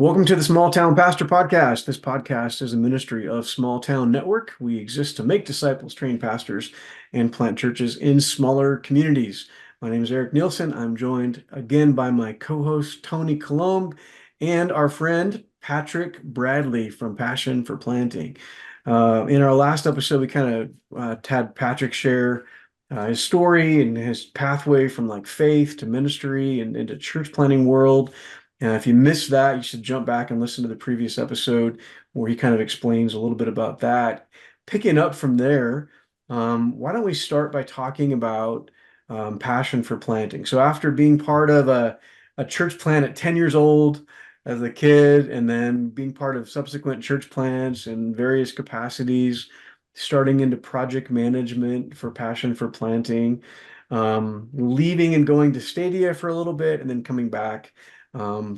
Welcome to the Small Town Pastor Podcast. This podcast is a ministry of Small Town Network. We exist to make disciples, train pastors, and plant churches in smaller communities. My name is Eric Nielsen. I'm joined again by my co-host Tony Colomb and our friend Patrick Bradley from Passion for Planting. In our last episode, we kind of had Patrick share his story and his pathway from like faith to ministry and into church planting world. And if you missed that, you should jump back and listen to the previous episode where he kind of explains a little bit about that. Picking up from there, why don't we start by talking about passion for planting? So after being part of a church plant at 10 years old as a kid, and then being part of subsequent church plants in various capacities, starting into project management for passion for planting, leaving and going to Stadia for a little bit, and then coming back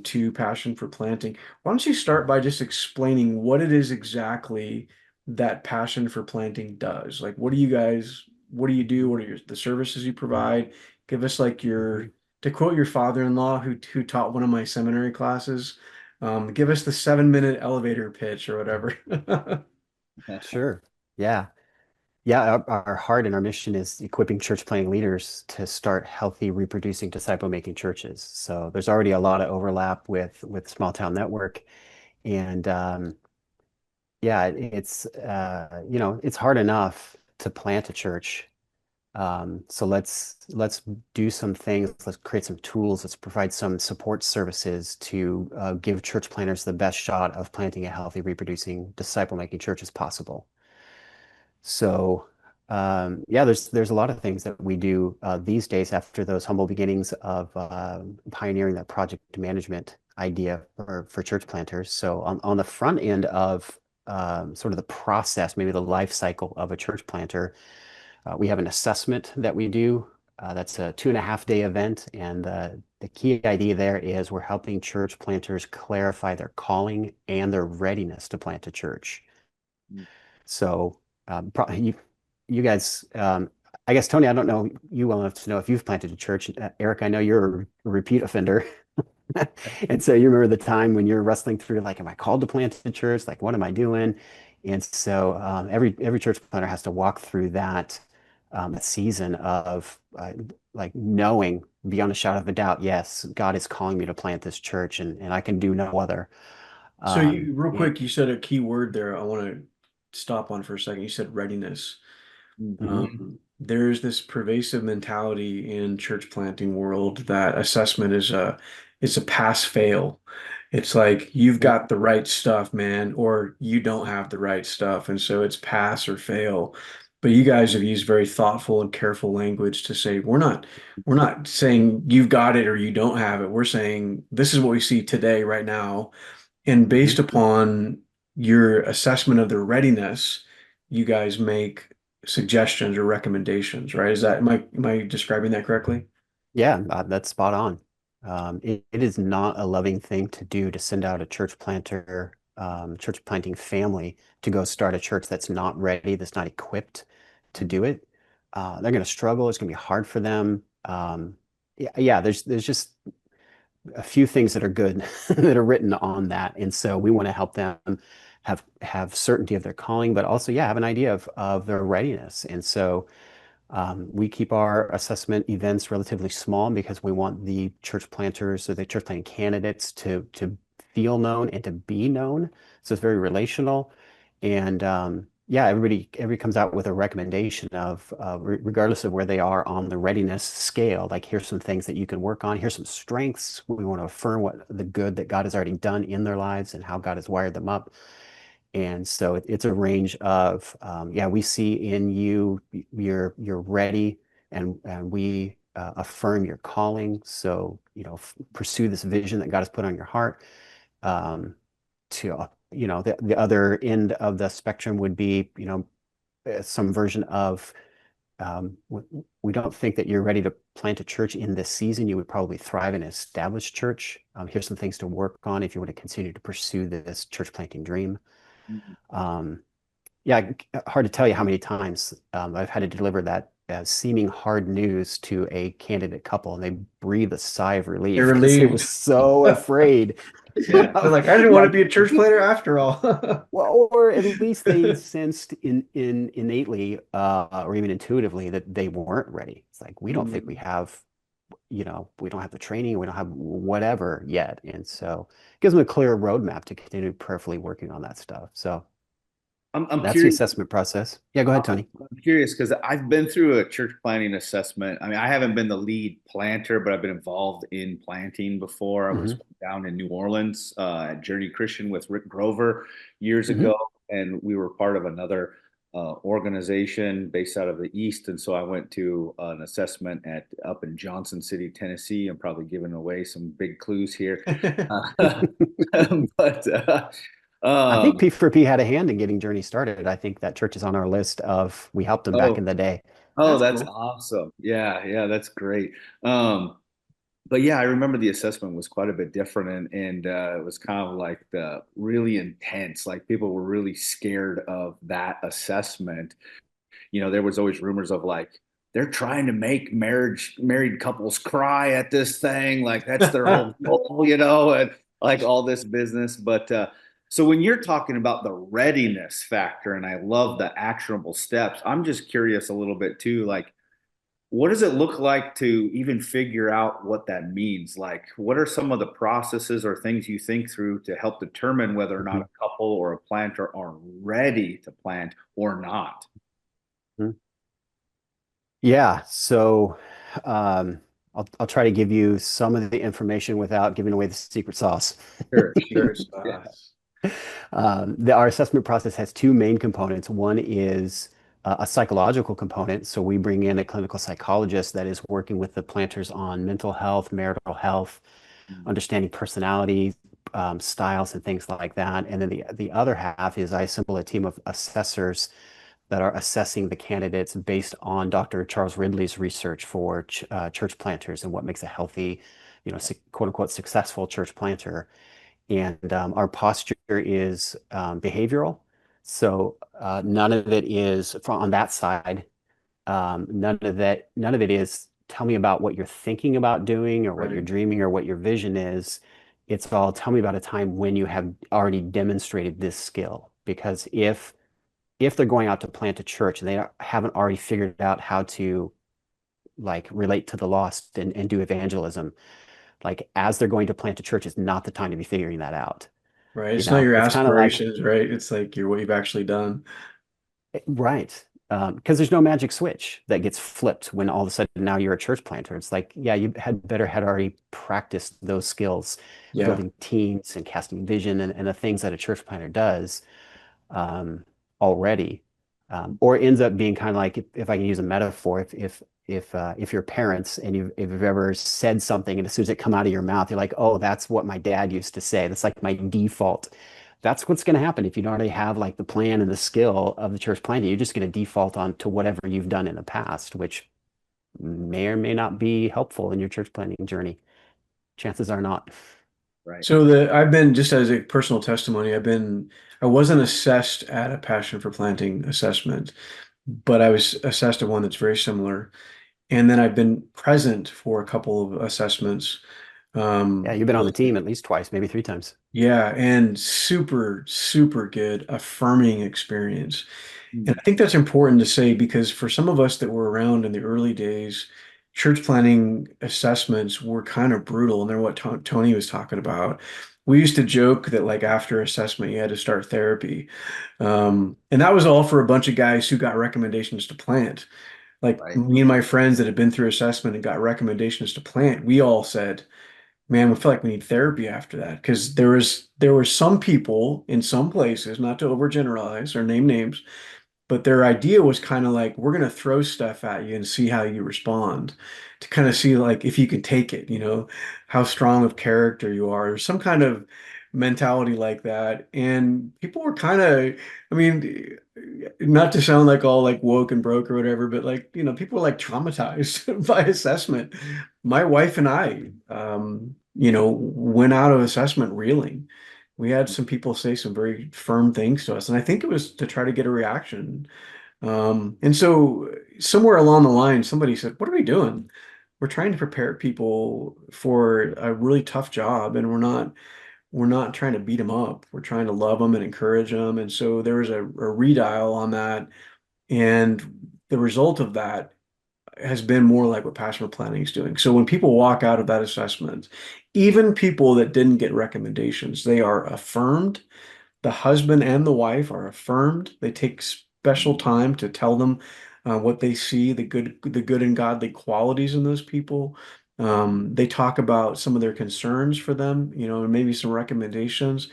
to Passion for Planting. Why don't you start by just explaining what it is exactly that Passion for Planting does? Like, what do you guys, what do you do? What are the services you provide? Give us like to quote your father-in-law who taught one of my seminary classes, give us the 7-minute elevator pitch or whatever. Sure. Yeah. Yeah. Our heart and our mission is equipping church planting leaders to start healthy, reproducing, disciple-making churches. So there's already a lot of overlap with Small Town Network. And yeah, it's hard enough to plant a church. So let's do some things. Let's create some tools. Let's provide some support services to give church planters the best shot of planting a healthy, reproducing, disciple-making church as possible. So yeah, there's a lot of things that we do these days after those humble beginnings of pioneering that project management idea for church planters. So on the front end of sort of the process, maybe the life cycle of a church planter, we have an assessment that we do. That's a 2.5-day event, and the key idea there is we're helping church planters clarify their calling and their readiness to plant a church. So you guys, I guess, Tony, I don't know you well enough to know if you've planted a church. Eric, I know you're a repeat offender. And so you remember the time when you're wrestling through, like, am I called to plant a church? Like, what am I doing? And so every church planter has to walk through that season of like knowing beyond a shadow of a doubt, yes, God is calling me to plant this church, and I can do no other. So you, real And, quick, you said a key word there I want to stop on for a second. You said readiness. Mhm. There's this pervasive mentality in church planting world that assessment is a pass fail. It's like you've got the right stuff, man, or you don't have the right stuff, and so it's pass or fail. But you guys have used very thoughtful and careful language to say we're not saying you've got it or you don't have it. We're saying this is what we see today, right now, and based Mhm. upon your assessment of their readiness, you guys make suggestions or recommendations, right? Is that, am I describing that correctly? Yeah, that's spot on. It is not a loving thing to do to send out a church planting family to go start a church that's not ready, that's not equipped to do it. They're going to struggle. It's going to be hard for them. Yeah, there's just a few things that are good that are written on that, and so we want to help them have certainty of their calling, but also, yeah, have an idea of their readiness. And so we keep our assessment events relatively small because we want the church planters or the church planting candidates to feel known and to be known. So it's very relational. And yeah, everybody comes out with a recommendation of regardless of where they are on the readiness scale. Like, here's some things that you can work on. Here's some strengths. We want to affirm what the good that God has already done in their lives and how God has wired them up. And so it's a range of, yeah, we see in you, you're ready, and we affirm your calling. So, pursue this vision that God has put on your heart. Um, the other end of the spectrum would be, some version of, we don't think that you're ready to plant a church in this season. You would probably thrive in an established church. Here's some things to work on if you want to continue to pursue this church planting dream. Um, yeah, hard to tell you how many times I've had to deliver that seeming hard news to a candidate couple, and they breathe a sigh of They're relief because they were relieved. so afraid. Yeah. I was like, I didn't want to Like, be a church planter after all. well, or at least they sensed in innately or even intuitively that they weren't ready. It's like we don't think we Mm. have, we don't have the training, we don't have whatever yet. And so it gives them a clear roadmap to continue prayerfully working on that stuff. So I'm that's the curious. assessment process. Yeah, go ahead, I'm Tony. curious because I've been through a church planting assessment. I mean, I haven't been the lead planter, but I've been involved in planting before. I was Hmm. down in New Orleans at Journey Christian with Rick Grover years Hmm. ago, and we were part of another organization based out of the East. And so I went to an assessment at up in Johnson City, Tennessee. I'm probably giving away some big clues here, but I think um, P4P had a hand in getting Journey started. I think that church is on our list of we helped them back oh, in the day. oh, That's that's cool. awesome. Yeah, yeah, that's great. But yeah, I remember the assessment was quite a bit different and it was kind of like the really intense. Like people were really scared of that assessment. There was always rumors of like they're trying to make married couples cry at this thing, like that's their whole goal, and like all this business. But so when you're talking about the readiness factor, and I love the actionable steps, I'm just curious a little bit too, like what does it look like to even figure out what that means? Like, what are some of the processes or things you think through to help determine whether or not Mhm. a couple or a planter are ready to plant or not? Mhm. Yeah, so um, I'll try to give you some of the information without giving away the secret sauce. Sure, Secret sure. Yeah. sauce. Our assessment process has two main components. One is a psychological component. So we bring in a clinical psychologist that is working with the planters on mental health, marital health, understanding personality, styles, and things like that. And then the other half is I assemble a team of assessors that are assessing the candidates based on Dr. Charles Ridley's research for church planters and what makes a healthy, quote unquote, successful church planter. And our posture is behavioral. So none of it is on that side. None of it is tell me about what you're thinking about doing or what you're Right. dreaming or what your vision is. It's all tell me about a time when you have already demonstrated this skill. Because if they're going out to plant a church and they haven't already figured out how to like relate to the lost and do evangelism, like as they're going to plant a church, it's not the time to be figuring that out. Right. It's not your It's kind of like, aspirations, right? It's like what you've actually done. right. Because there's no magic switch that gets flipped when all of a sudden now you're a church planter. It's like, yeah, you had already practiced those skills, Yeah. building teams and casting vision and the things that a church planter does um, already. Or it ends up being kind of like, if I can use a metaphor, if you're parents and if you've ever said something and as soon as it come out of your mouth, you're like, oh, that's what my dad used to say. That's like my default. That's what's going to happen if you don't already have like the plan and the skill of the church planting. You're just going to default on to whatever you've done in the past, which may or may not be helpful in your church planting journey. Chances are not. Right. So I've been just as a personal testimony, I wasn't assessed at a Passion for Planting assessment, but I was assessed at one that's very similar. And then I've been present for a couple of assessments. Yeah, you've been on the Both team at least twice, maybe three times. Yeah, and super, super good, affirming experience. And Mm. I think that's important to say because for some of us that were around in the early days, church planning assessments were kind of brutal, and they're what Tony was talking about. We used to joke that like after assessment, you had to start therapy. And that was all for a bunch of guys who got recommendations to plant. Like Right. me and my friends that had been through assessment and got recommendations to plant, we all said, man, we feel like we need therapy after that because there were some people in some places, not to overgeneralize or name names, but their idea was kind of like we're gonna throw stuff at you and see how you respond to kind of see like if you can take it, how strong of character you are, or some kind of mentality like that. And people were kind of, I mean, not to sound like all like woke and broke or whatever, but like, people were like traumatized by assessment. My wife and I, went out of assessment reeling. We had some people say some very firm things to us, and I think it was to try to get a reaction. And so somewhere along the line, somebody said, "What are we doing? We're trying to prepare people for a really tough job, and we're not trying to beat them up. We're trying to love them and encourage them. And so there was a redial on that. And the result of that has been more like what pastoral planning is doing. So when people walk out of that assessment, even people that didn't get recommendations, they are affirmed. The husband and the wife are affirmed. They take special time to tell them what they see, the good and godly qualities in those people. They talk about some of their concerns for them, and maybe some recommendations.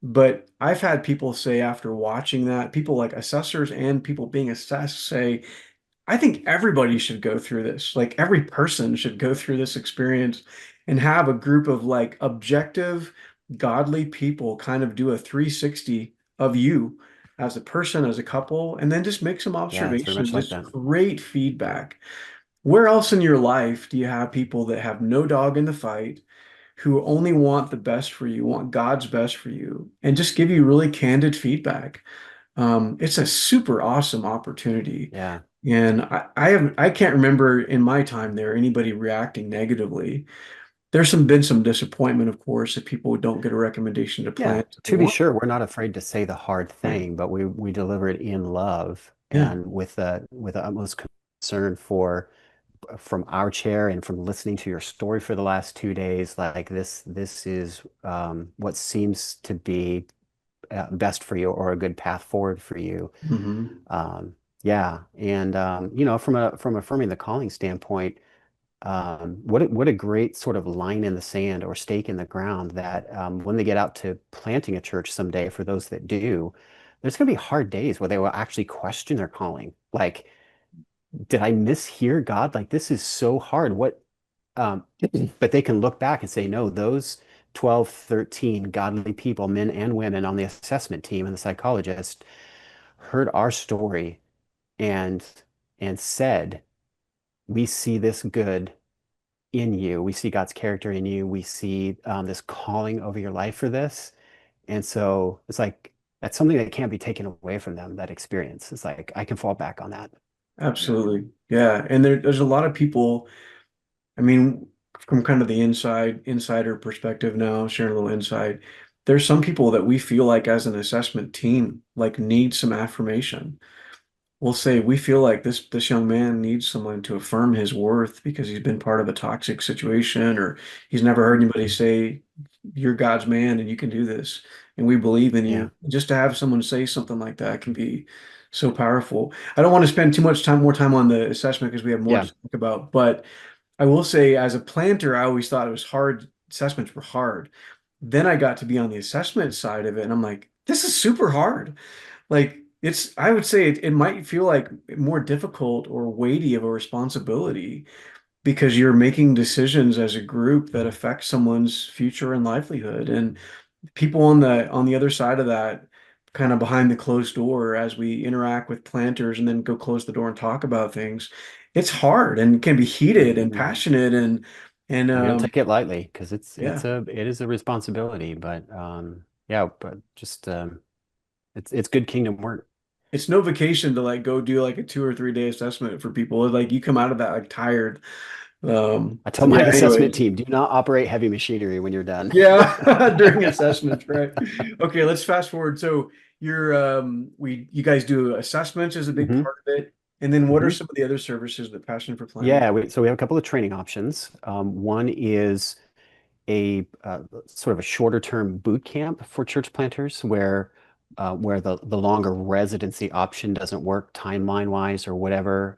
But I've had people say after watching that, people like assessors and people being assessed say, I think everybody should go through this. Like every person should go through this experience and have a group of like objective, godly people kind of do a 360 of you as a person, as a couple, and then just make some Yeah, it's very observations, much like just that. great feedback. Where else in your life do you have people that have no dog in the fight, who only want the best for you, want God's best for you, and just give you really candid feedback? It's a super awesome opportunity. Yeah. And I can't remember in my time there anybody reacting negatively. There's been some disappointment, of course, if people don't get a recommendation to Yeah, plant that they to be want. sure, we're not afraid to say the hard Right. thing, but we deliver it in love Yeah, and with the utmost concern for from our chair and from listening to your story for the last 2 days. Like this is what seems to be best for you or a good path forward for you. hmm, Yeah, and from affirming the calling standpoint, what a great sort of line in the sand or stake in the ground that when they get out to planting a church someday, for those that do, there's going to be hard days where they will actually question their calling. Like, did I mishear God? Like, this is so hard. Um, but they can look back and say, no, those 12, 13 godly people, men and women on the assessment team and the psychologist heard our story and said, we see this good in you. We see God's character in you. We see this calling over your life for this. And so it's like that's something that can't be taken away from them, that experience. It's like I can fall back on that. Yeah. absolutely. Yeah. And there's a lot of people, I mean, from kind of the insider perspective now, sharing a little insight, there's some people that we feel like as an assessment team, like need some affirmation. We'll say we feel like this young man needs someone to affirm his worth because he's been part of a toxic situation, or he's never heard anybody say you're God's man and you can do this and we believe in Yeah. you. Just to have someone say something like that can be so powerful. I don't want to spend too much time more time on the assessment because we have more to Yeah. talk about, but I will say as a planter, I always thought it was hard. Assessments were hard. Then I got to be on the assessment side of it and I'm like, this is super hard. Like I would say it might feel like more difficult or weighty of a responsibility because you're making decisions as a group that affect someone's future and livelihood. And people on the other side of that, kind of behind the closed door as we interact with planters and then go close the door and talk about things, it's hard and can be heated and Mhm. passionate and We don't take it lightly because yeah. it is a responsibility, but yeah, but just it's good kingdom work. It's no vacation to like go do like a 2 or 3 day assessment for people. Like you come out of that like tired. I tell But my yeah, assessment anyways. team, do not operate heavy machinery when you're done. Yeah, during assessments, right? Okay, let's fast forward. So you're you guys do assessments as a big hmm part of it. And then what are hmm some of the other services that Passion for Planning? Yeah, so we have a couple of training options. One is a sort of a shorter term boot camp for church planters where the longer residency option doesn't work timeline wise or whatever.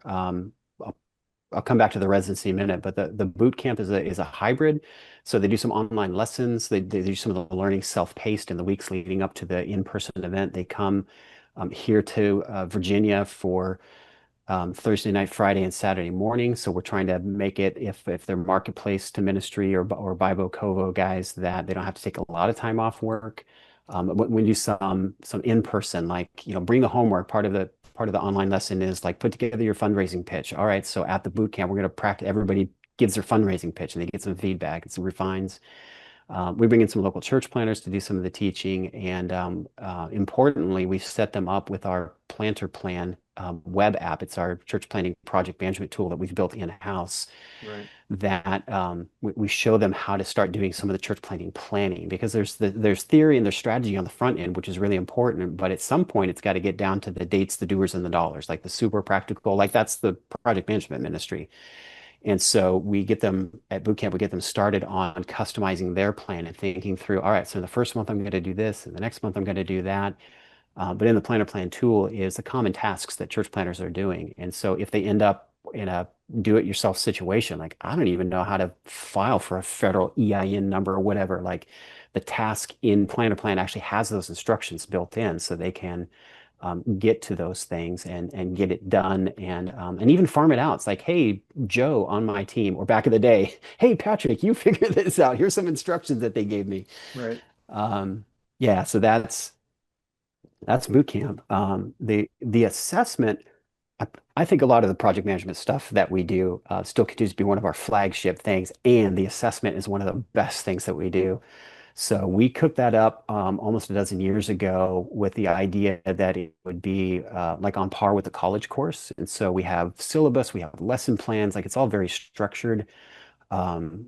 I'll come back to the residency in a minute, but the boot camp is a hybrid. So they do some online lessons. They do some of the learning self-paced in the weeks leading up to the in-person event. They come here to Virginia for Thursday night, Friday, and Saturday morning. So we're trying to make it if they're marketplace to ministry or Bibo Covo guys that they don't have to take a lot of time off work. We do some in person, like bring the homework. Part of the online lesson is like put together your fundraising pitch. All right, so at the boot camp, we're going to practice. Everybody gives their fundraising pitch and they get some feedback and some refines. We bring in some local church planners to do some of the teaching, and importantly, we set them up with our planter plan web app. It's our church planting project management tool that we've built in-house Right. that we show them how to start doing some of the church planting planning, because there's theory and there's strategy on the front end, which is really important. But at some point, it's got to get down to the dates, the doers, and the dollars, like the super practical, like that's the project management ministry. And so we get them at boot camp, we get them started on customizing their plan and thinking through, all right, so in the first month, I'm going to do this, and the next month, I'm going to do that. But in the planner plan tool is the common tasks that church planners are doing. And so if they end up in a do-it-yourself situation, like I don't even know how to file for a federal EIN number or whatever, like the task in planner plan actually has those instructions built in so they can get to those things and get it done and even farm it out. It's like, hey, Joe on my team, or back in the day, hey, Patrick, you figure this out. Here's some instructions that they gave me. Right. Yeah, so that's boot camp. The assessment, I think a lot of the project management stuff that we do still continues to be one of our flagship things, and the assessment is one of the best things that we do. So we cooked that up almost a dozen years ago with the idea that it would be like on par with the college course. And so we have syllabus, we have lesson plans, like it's all very structured.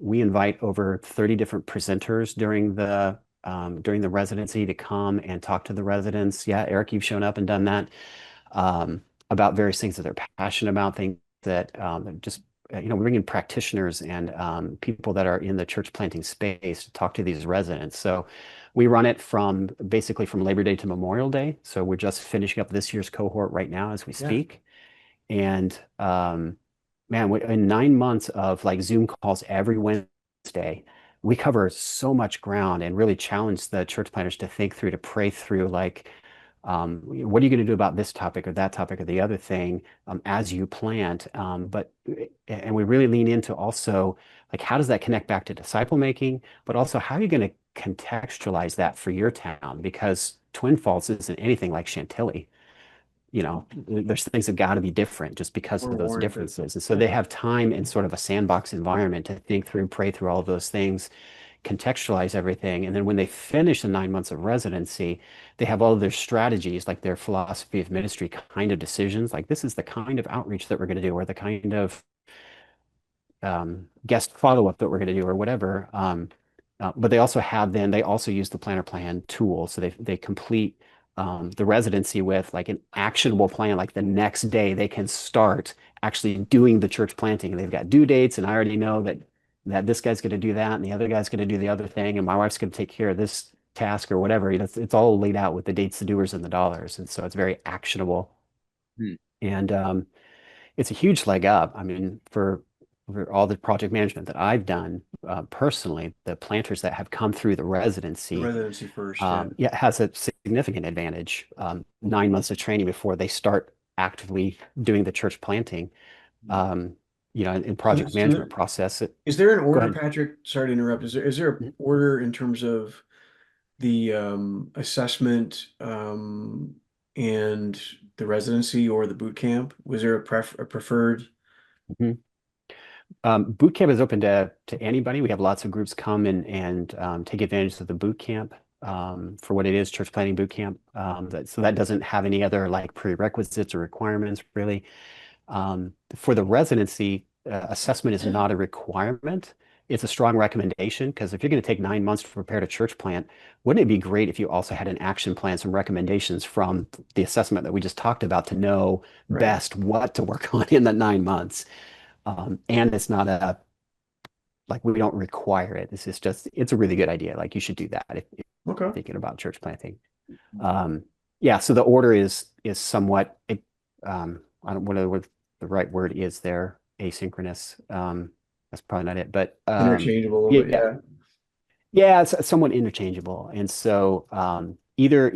We invite over 30 different presenters during the residency to come and talk to the residents. Yeah, Eric, you've shown up and done that about various things that they're passionate about, things that just we bring in practitioners and people that are in the church planting space to talk to these residents. So we run it basically from Labor Day to Memorial Day. So we're just finishing up this year's cohort right now as we speak. And man, in 9 months of like Zoom calls every Wednesday, we cover so much ground and really challenge the church planners to think through, to pray through, like, what are you going to do about this topic or that topic or the other thing as you plant? And we really lean into also, like, how does that connect back to disciple making, but also how are you going to contextualize that for your town? Because Twin Falls isn't anything like Chantilly. There's things that got to be different just because Or of those warranted. differences. And so they have time in sort of a sandbox environment to think through, pray through all of those things, contextualize everything. And then when they finish the 9 months of residency, they have all of their strategies, like their philosophy of ministry kind of decisions. Like, this is the kind of outreach that we're going to do, or the kind of guest follow-up that we're going to do, or whatever. But they also use the planner plan tool. So they complete the residency with like an actionable plan. Like the next day they can start actually doing the church planting, and they've got due dates. And I already know that this guy's going to do that, and the other guy's going to do the other thing, and my wife's going to take care of this task or whatever. It's all laid out with the dates, the doers, and the dollars. And so it's very actionable. Hmm. And it's a huge leg up. I mean, for all the project management that I've done personally, the planters that have come through the The residency, residency first. Yeah. it has a significant advantage. 9 months of training before they start actively doing the church planting, in project So management process. is there an Go order, ahead. Patrick? Sorry to interrupt. Is there an order in terms of the assessment and the residency or the boot camp? Was there a preferred? Mhm. Boot camp is open to anybody. We have lots of groups come and take advantage of the boot camp for what it is, church planting boot camp. So that doesn't have any other like prerequisites or requirements really. For the residency, assessment is not a requirement. It's a strong recommendation, because if you're going to take 9 months to prepare a church plant, wouldn't it be great if you also had an action plan, some recommendations from the assessment that we just talked about, to know Right. best what to work on in the 9 months? And it's not like, we don't require it. It's a really good idea. Like, you should do that if you're Okay. thinking about church planting. Yeah, so the order is somewhat, I don't know what the right word is there, asynchronous. That's probably not it, but Interchangeable a little bit. yeah, Yeah. it's somewhat interchangeable. And so either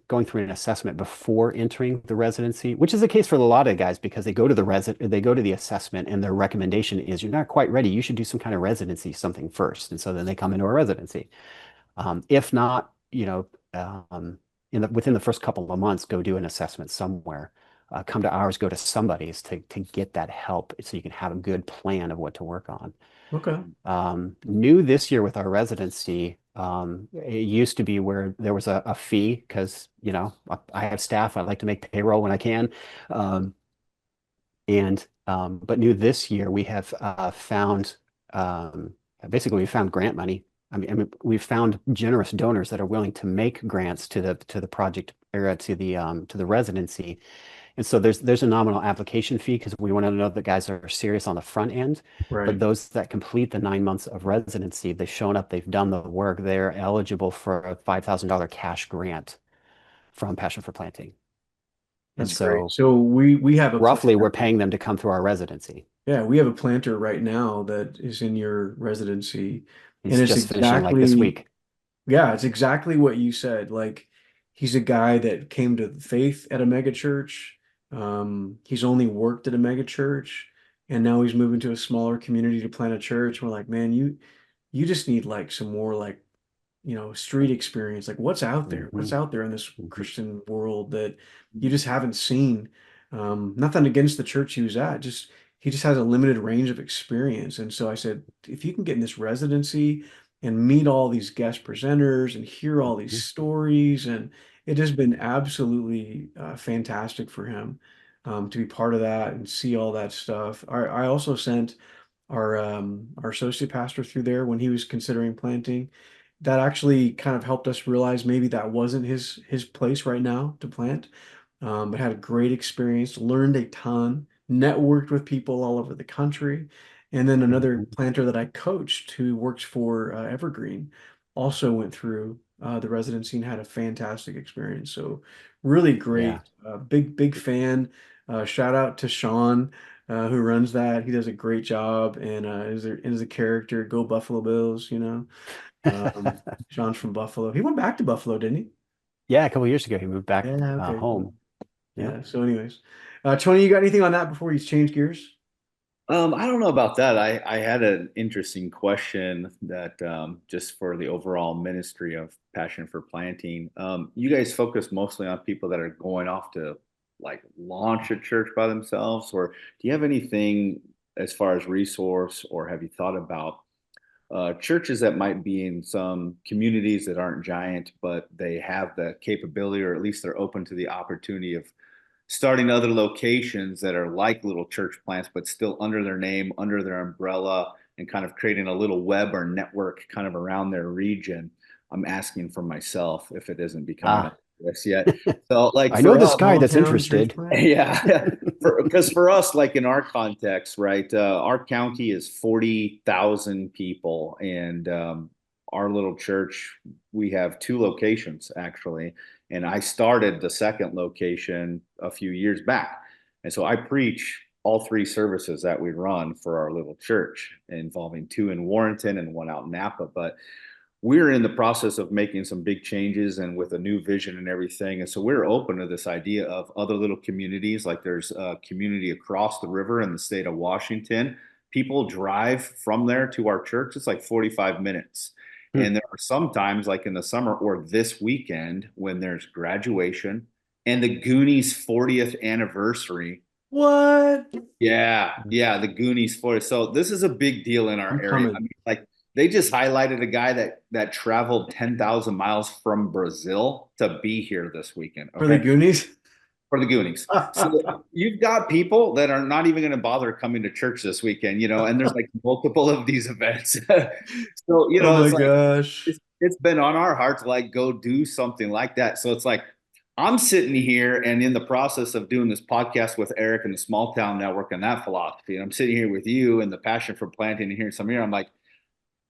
going through an assessment before entering the residency, which is the case for a lot of guys, because they go to the assessment and their recommendation is, you're not quite ready, you should do some kind of residency, something first. And so then they come into a residency. If not, within the first couple of months, go do an assessment somewhere. Come to ours, go to somebody's to get that help, so you can have a good plan of what to work on. Okay. New this year with our residency, It used to be where there was a fee because, I have staff. I like to make payroll when I can. Um, but new this year, we have found um, basically we found grant money. We've found generous donors that are willing to make grants to the project or to the residency. And so there's a nominal application fee because we want to know that guys are serious on the front end. But Right. those that complete the 9 months of residency, they've shown up, they've done the work, they're eligible for a $5,000 cash grant from Passion for Planting. And That's great. so So we have a roughly we're planter. paying them to come through our residency. Yeah, we have a planter right now that is in your residency, and He's it's just finishing like this exactly, week. yeah, it's exactly what you said. Like he's a guy that came to faith at a mega church. He's only worked at a mega church, and now he's moving to a smaller community to plant a church. We're like, man, you just need like some more like street experience. Like what's out there? What's Hmm. out there in this Hmm. Christian world that you just haven't seen? Nothing against the church he was at, just he just has a limited range of experience. And so I said, if you can get in this residency and meet all these guest presenters and hear all these Hmm. stories, and it has been absolutely fantastic for him to be part of that and see all that stuff. I also sent our associate pastor through there when he was considering planting. That actually kind of helped us realize maybe that wasn't his place right now to plant. But had a great experience, learned a ton, networked with people all over the country. And then another Hmm. planter that I coached who works for Evergreen also went through the residency and had a fantastic experience. So really Yeah. great. Big fan. Shout out to Sean who runs that. He does a great job and is a character. Go Buffalo Bills, you know. Sean's from Buffalo. He went back to Buffalo, didn't he? Yeah, a couple years ago he moved back Yeah, okay, cool. home. Yeah. Yeah. So, anyways, Tony, you got anything on that before you change gears? I don't know about that. I had an interesting question that just for the overall ministry of Passion for Planting. You guys focus mostly on people that are going off to like launch a church by themselves, or do you have anything as far as resource, or have you thought about churches that might be in some communities that aren't giant, but they have the capability, or at least they're open to the opportunity of starting other locations that are like little church plants, but still under their name, under their umbrella, and kind of creating a little web or network kind of around their region. I'm asking for myself if it isn't becoming Ah, obvious yet. So, like I know for this us, guy Small that's town church interested. plant? yeah, because for us, like in our context, right, our county is 40,000 people, and our little church, we have two locations actually, and I started the second location a few years back, and so I preach all three services that we run for our little church, involving two in Warrenton and one out in Napa, but we're in the process of making some big changes and with a new vision and everything. And so we're open to this idea of other little communities. Like there's a community across the river in the state of Washington. People drive from there to our church. It's like 45 minutes. Hmm. And there are some times, like in the summer or this weekend, when there's graduation and the Goonies 40th anniversary. What? Yeah, the Goonies 40. So this is a big deal in our I'm area. I coming mean, like they just highlighted a guy that traveled 10,000 miles from Brazil to be here this weekend. for the Okay, Goonies. for the Goonies. So you've got people that are not even going to bother coming to church this weekend, and there's like multiple of these events. So Oh my it's like gosh. it's been on our heart to like go do something like that. So it's like I'm sitting here and in the process of doing this podcast with Eric and the Small Town Network and that philosophy, and I'm sitting here with you and the passion for planting and hearing some here. I'm like,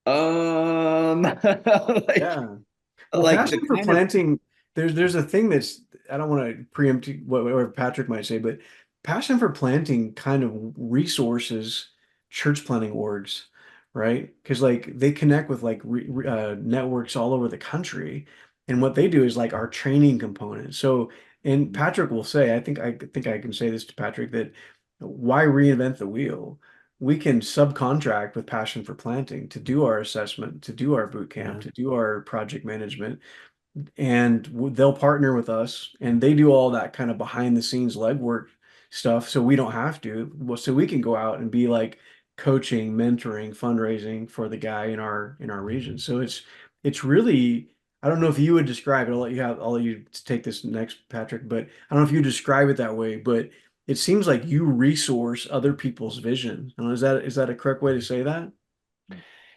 like Yeah. Well, like the passion for kind of planting, there's a thing that's I don't want to preempt what Patrick might say, but passion for planting kind of resources church planting orgs, right? Because like they connect with like networks all over the country, and what they do is like our training component. So, and Patrick will say, I think I can say this to Patrick that why reinvent the wheel? We can subcontract with Passion for Planting to do our assessment, to do our boot camp, Yeah. to do our project management, and they'll partner with us, and they do all that kind of behind the scenes legwork stuff, so we don't have to. Well, so we can go out and be like coaching, mentoring, fundraising for the guy in our region. So it's really, I don't know if you would describe it. I'll let you take this next, Patrick, but I don't know if you describe it that way, but it seems like you resource other people's vision. I don't know, is that a correct way to say that?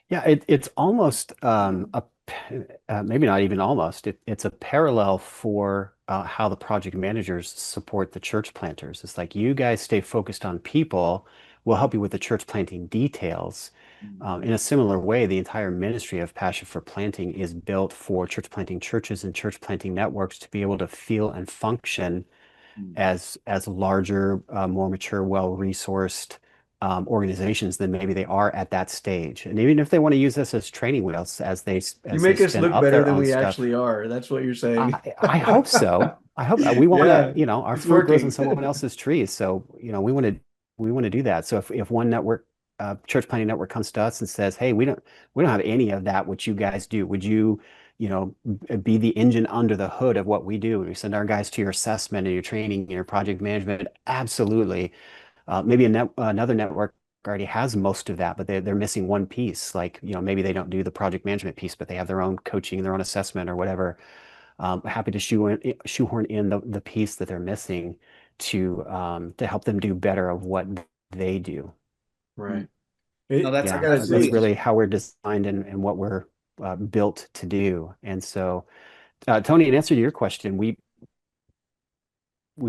Yeah, it's almost maybe not even almost. It's a parallel for how the project managers support the church planters. It's like you guys stay focused on people. We'll help you with the church planting details. In a similar way, the entire ministry of Passion for Planting is built for church planting churches and church planting networks to be able to feel and function as larger, more mature, well-resourced organizations than maybe they are at that stage. And even if they want to use this as training wheels You as they make us spin look up better their than own we stuff, actually are. That's what you're saying. I hope so. I hope we want to, Yeah, our it's fruit grows on working. someone else's trees. So, we want to do that. So if one network, church planting network comes to us and says, "Hey, we don't have any of that, what you guys do. Would you, be the engine under the hood of what we do? We send our guys to your assessment and your training and your project management." Absolutely. Maybe another network already has most of that, but they're missing one piece. Like, maybe they don't do the project management piece, but they have their own coaching, their own assessment or whatever. Happy to shoehorn in the piece that they're missing to help them do better of what they do. Right. No, that's I Yeah, gotta that's say, really really how we're designed and what we're built to do. And so, Tony, in answer to your question, we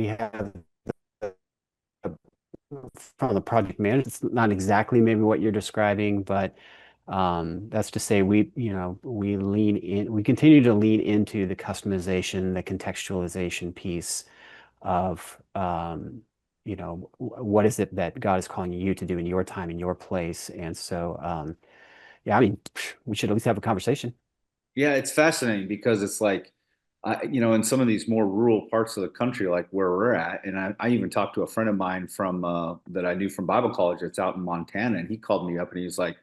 have from the project management, it's not exactly maybe what you're describing, but that's to say we continue to lean into the customization, the contextualization piece of what is it that God is calling you to do in your time, in your place. And so yeah, I mean, we should at least have a conversation. Yeah, it's fascinating because it's like, in some of these more rural parts of the country, like where we're at, and I even talked to a friend of mine from that I knew from Bible college that's out in Montana, and he called me up and he was like,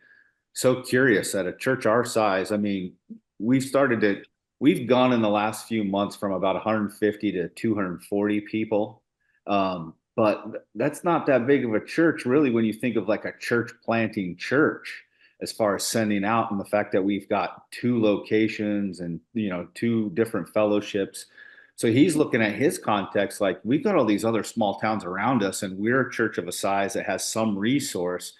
so curious at a church our size. I mean, we've started to, we've gone in the last few months from about 150 to 240 people. But that's not that big of a church, really, when you think of like a church planting church, as far as sending out, and the fact that we've got two locations and, two different fellowships. So he's looking at his context, like we've got all these other small towns around us, and we're a church of a size that has some resource,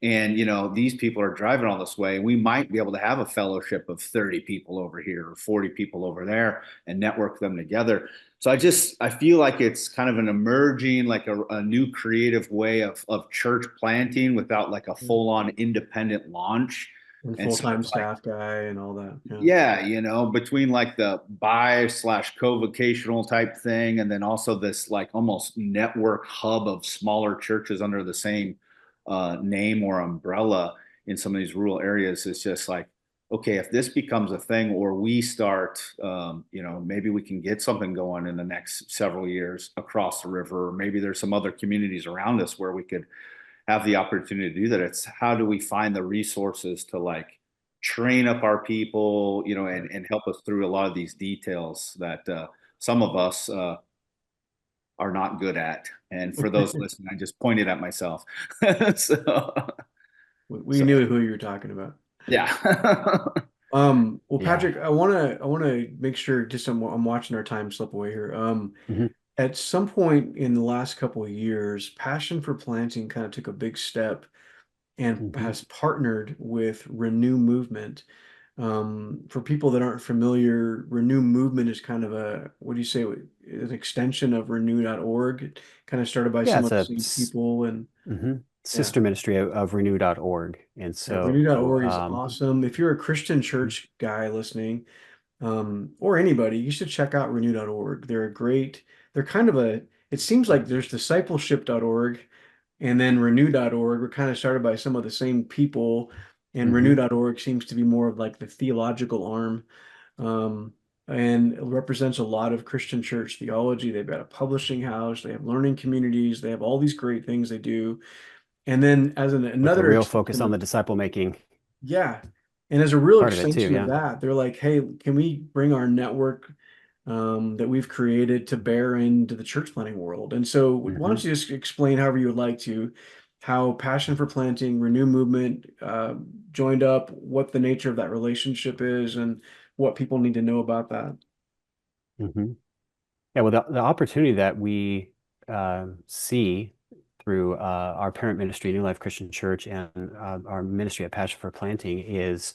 and these people are driving all this way. We might be able to have a fellowship of 30 people over here or 40 people over there and network them together. So I feel like it's kind of an emerging, like a new creative way of church planting without like a full-on independent launch. and And so full-time it's like, staff guy and all that. Yeah. yeah, between like the bi slash co-vocational type thing, and then also this like almost network hub of smaller churches under the same name or umbrella in some of these rural areas, is just like, okay, if this becomes a thing, or we start, maybe we can get something going in the next several years across the river, or maybe there's some other communities around us where we could have the opportunity to do that. It's how do we find the resources to like train up our people, and help us through a lot of these details that some of us are not good at. And for those listening, I just pointed at myself. so, We so knew who you were talking about. yeah. Well, Yeah. Patrick, I wanna make sure, just I'm watching our time slip away here. Mhm. At some point in the last couple of years, Passion for Planting kind of took a big step and Mhm. has partnered with Renew Movement. For people that aren't familiar, Renew Movement is kind of what do you say, an extension of renew.org, kind of started by Yeah, some it's of the a same people. And yeah, sister ministry of renew.org. And yeah, so, renew.org is awesome. If you're a Christian church guy listening, or anybody, you should check out renew.org. They're kind of it seems like there's discipleship.org and then renew.org were kind of started by some of the same people. And mhm. renew.org seems to be more of like the theological arm. Um, and it represents a lot of Christian church theology. They've got a publishing house, they have learning communities, they have all these great things they do. And then as With a another real focus extension on of, the disciple making yeah. And as a real part of it too. extension of Yeah. that, they're like, hey, can we bring our network that we've created to bear into the church planting world? And so why hmm don't you just explain however you would like to, how Passion for Planting, Renew Movement joined up, what the nature of that relationship is, and what people need to know about that. Mhm. Yeah, well, the opportunity that we see through our parent ministry, New Life Christian Church, and our ministry at Passion for Planting is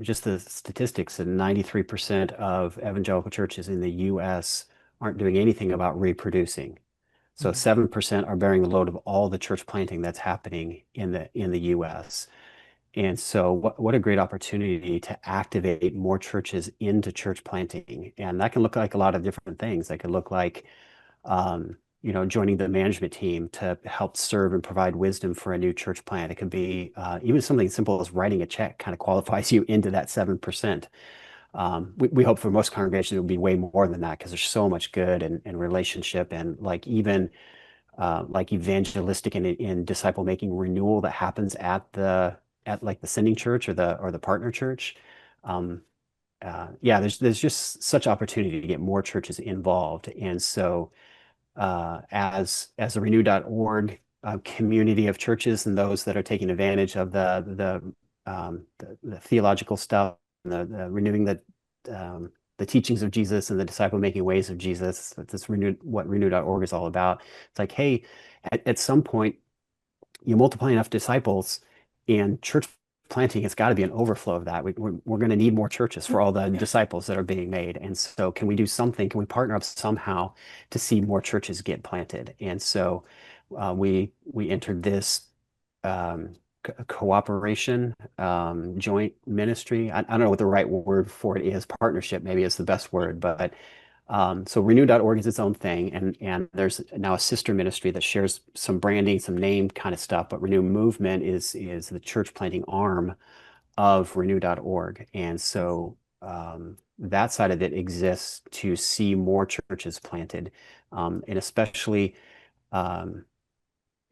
just the statistics that 93% of evangelical churches in the U.S. aren't doing anything about reproducing. So 7% are bearing the load of all the church planting that's happening in the U.S. And so what a great opportunity to activate more churches into church planting. And that can look like a lot of different things. That could look like joining the management team to help serve and provide wisdom for a new church plant. It could be even something as simple as writing a check kind of qualifies you into that 7%. We hope for most congregations it will be way more than that because there's so much good and relationship and like even like evangelistic and disciple making renewal that happens at like the sending church or the partner church. Um, yeah, there's just such opportunity to get more churches involved. And so as a renew.org community of churches and those that are taking advantage of the theological stuff, the renewing the teachings of Jesus and the disciple making ways of Jesus. That's what renew.org is all about. It's like, hey, at some point you multiply enough disciples and church planting, it's got to be an overflow of that. We're going to need more churches for all the disciples that are being made. And so can we do something? Can we partner up somehow to see more churches get planted? And so we entered this cooperation, joint ministry. I don't know what the right word for it is. Partnership maybe is the best word, but so renew.org is its own thing, and there's now a sister ministry that shares some branding, some name kind of stuff, but Renew Movement is the church planting arm of renew.org. And so that side of it exists to see more churches planted, and especially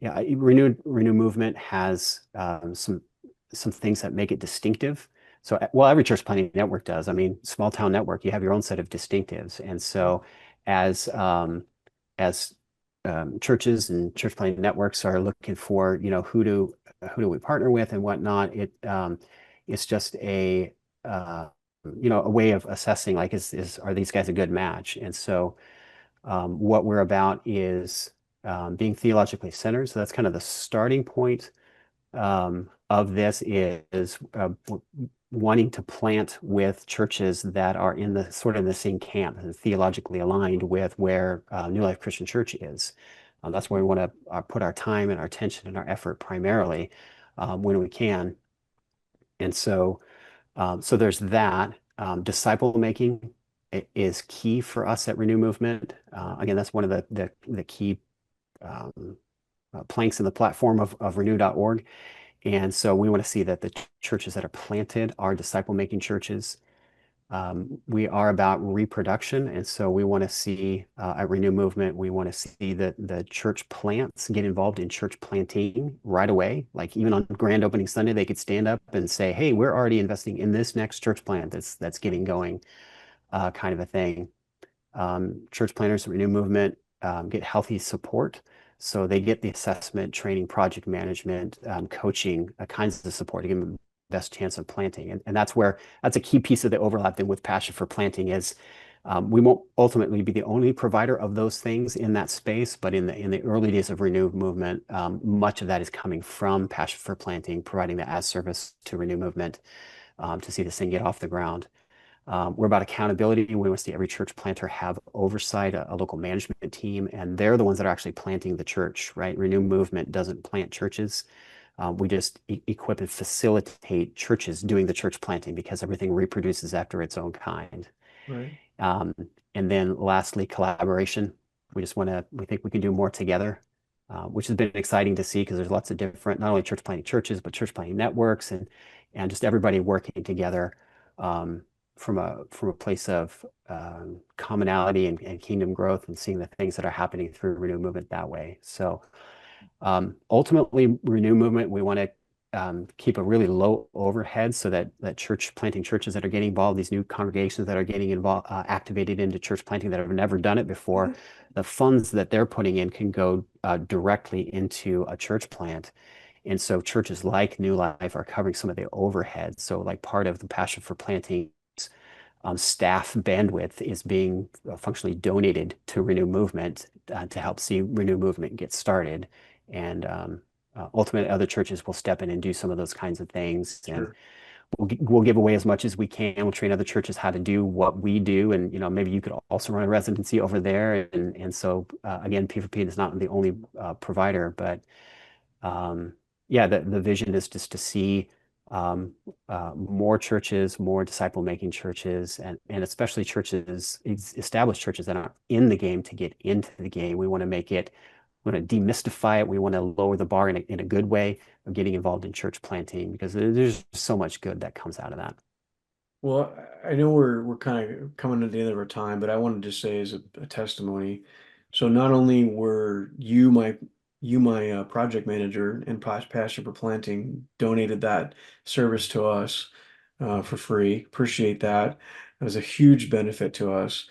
yeah, Renew Movement has some things that make it distinctive. So, well, every church planting network does. I mean, small town network, you have your own set of distinctives. And so, as as churches and church planting networks are looking for, who do we partner with and whatnot, it's just a way of assessing like are these guys a good match? And so, what we're about is being theologically centered. So that's kind of the starting point of this is wanting to plant with churches that are in the sort of the same camp and theologically aligned with where New Life Christian Church is. That's where we want to put our time and our attention and our effort primarily when we can. And so, so there's that. Disciple making is key for us at Renew Movement. Again, that's one of the key planks in the platform of renew.org. And so we want to see that the churches that are planted are disciple making churches. We are about reproduction. And so we want to see at Renew Movement, we want to see that the church plants get involved in church planting right away. Like even on grand opening Sunday, they could stand up and say, hey, we're already investing in this next church plant that's getting going, kind of a thing. Church planters at Renew Movement get healthy support. So they get the assessment, training, project management, coaching, kinds of support to give them the best chance of planting. And that's a key piece of the overlap then with Passion for Planting is we won't ultimately be the only provider of those things in that space, but in the early days of Renew Movement, much of that is coming from Passion for Planting, providing the as service to Renew Movement to see this thing get off the ground. We're about accountability. We want to see every church planter have oversight, a local management team, and they're the ones that are actually planting the church, right? Renew Movement doesn't plant churches. We just equip and facilitate churches doing the church planting because everything reproduces after its own kind. Right. And then lastly, collaboration. We think we can do more together, which has been exciting to see because there's lots of different, not only church planting churches, but church planting networks and just everybody working together. From a place of commonality and kingdom growth and seeing the things that are happening through Renew Movement that way. So ultimately, Renew Movement, we want to keep a really low overhead so that church planting churches that are getting involved, these new congregations that are getting involved, activated into church planting that have never done it before, the funds that they're putting in can go directly into a church plant. And so churches like New Life are covering some of the overhead. So like part of the Passion for Planting staff bandwidth is being functionally donated to Renew Movement to help see Renew Movement get started. And ultimately, other churches will step in and do some of those kinds of things. And Sure. we'll give away as much as we can. We'll train other churches how to do what we do. And, maybe you could also run a residency over there. And so, again, P4P is not the only provider, but yeah, the vision is just to see more churches, more disciple-making churches, and especially churches, established churches that aren't in the game to get into the game. We want to demystify it. We want to lower the bar in a good way of getting involved in church planting, because there's so much good that comes out of that. Well, I know we're kind of coming to the end of our time, but I wanted to say as a testimony. So not only were you my project manager and pastor for planting, donated that service to us for free. Appreciate that. It was a huge benefit to us.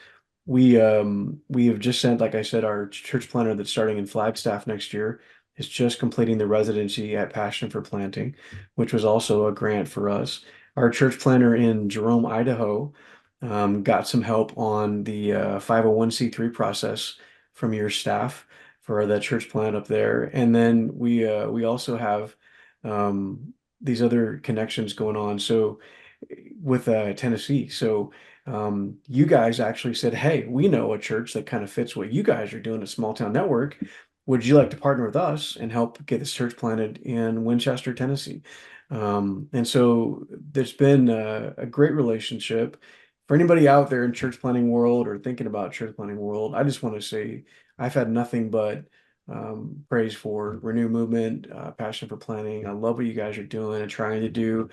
We have just sent, like I said, our church planter that's starting in Flagstaff next year is just completing the residency at Passion for Planting, which was also a grant for us. Our church planter in Jerome, Idaho, got some help on the 501(c)(3) process from your staff for that church plant up there. And then we also have these other connections going on. So with Tennessee. So you guys actually said, hey, we know a church that kind of fits what you guys are doing, a small town network. Would you like to partner with us and help get this church planted in Winchester, Tennessee? And so there's been a great relationship. For anybody out there in church planting world or thinking about church planting world, I just want to say I've had nothing but praise for Renew Movement, Passion for Planting. I love what you guys are doing and trying to do.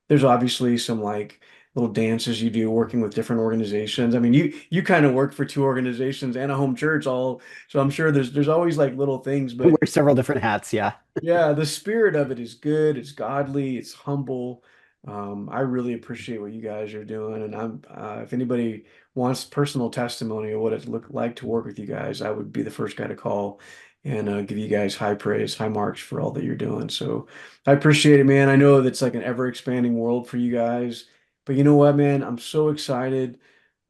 There's obviously some like little dances you do working with different organizations. I mean, you kind of work for two organizations and a home church all, so I'm sure there's always like little things, We but wear several different hats, yeah. yeah, the spirit of it is good. It's godly. It's humble. I really appreciate what you guys are doing, and if anybody wants personal testimony of what it looked like to work with you guys, I would be the first guy to call and give you guys high praise, high marks for all that you're doing. So I appreciate it, man. I know that's like an ever expanding world for you guys, but you know what, man? I'm so excited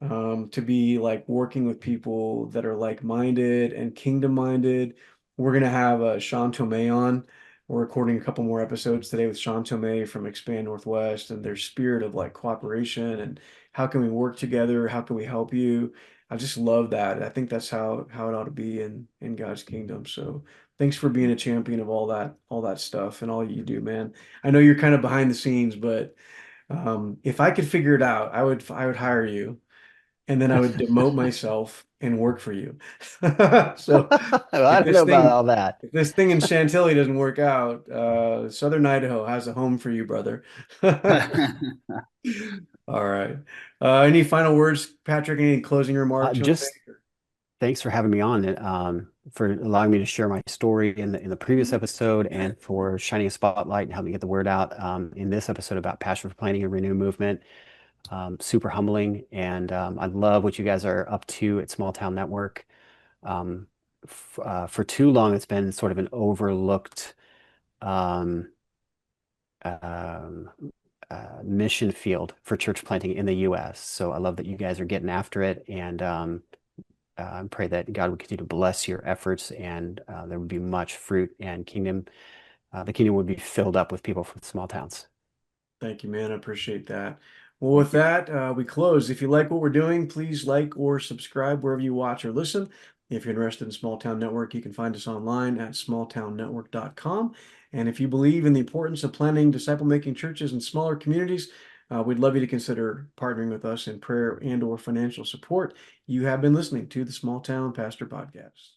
to be like working with people that are like-minded and kingdom-minded. We're gonna have Sean Tomei on. We're recording a couple more episodes today with Sean Tomei from Expand Northwest and their spirit of like cooperation and how can we work together? How can we help you? I just love that. I think that's how it ought to be in God's kingdom. So thanks for being a champion of all that stuff and all you do, man. I know you're kind of behind the scenes, but if I could figure it out, I would hire you and then I would demote myself and work for you. So Well, I if don't know this about thing all that. if this thing in Chantilly doesn't work out, Southern Idaho has a home for you, brother. All right. Any final words, Patrick? Any closing remarks you want to Just make? thanks for having me on, and for allowing me to share my story in the previous episode, and for shining a spotlight and helping get the word out in this episode about Passion for Planting and Renew Movement. Super humbling, and I love what you guys are up to at Small Town Network. For too long, it's been sort of an overlooked um, um, mission field for church planting in the U.S. So I love that you guys are getting after it, and pray that God would continue to bless your efforts, and there would be much fruit, and the kingdom would be filled up with people from small towns. Thank you, man. I appreciate that. Well, with Thank you. that, we close. If you like what we're doing, please like or subscribe wherever you watch or listen. If you're interested in Small Town Network, you can find us online at smalltownnetwork.com. And if you believe in the importance of planting disciple-making churches in smaller communities, we'd love you to consider partnering with us in prayer and or financial support. You have been listening to the Small Town Pastor Podcast.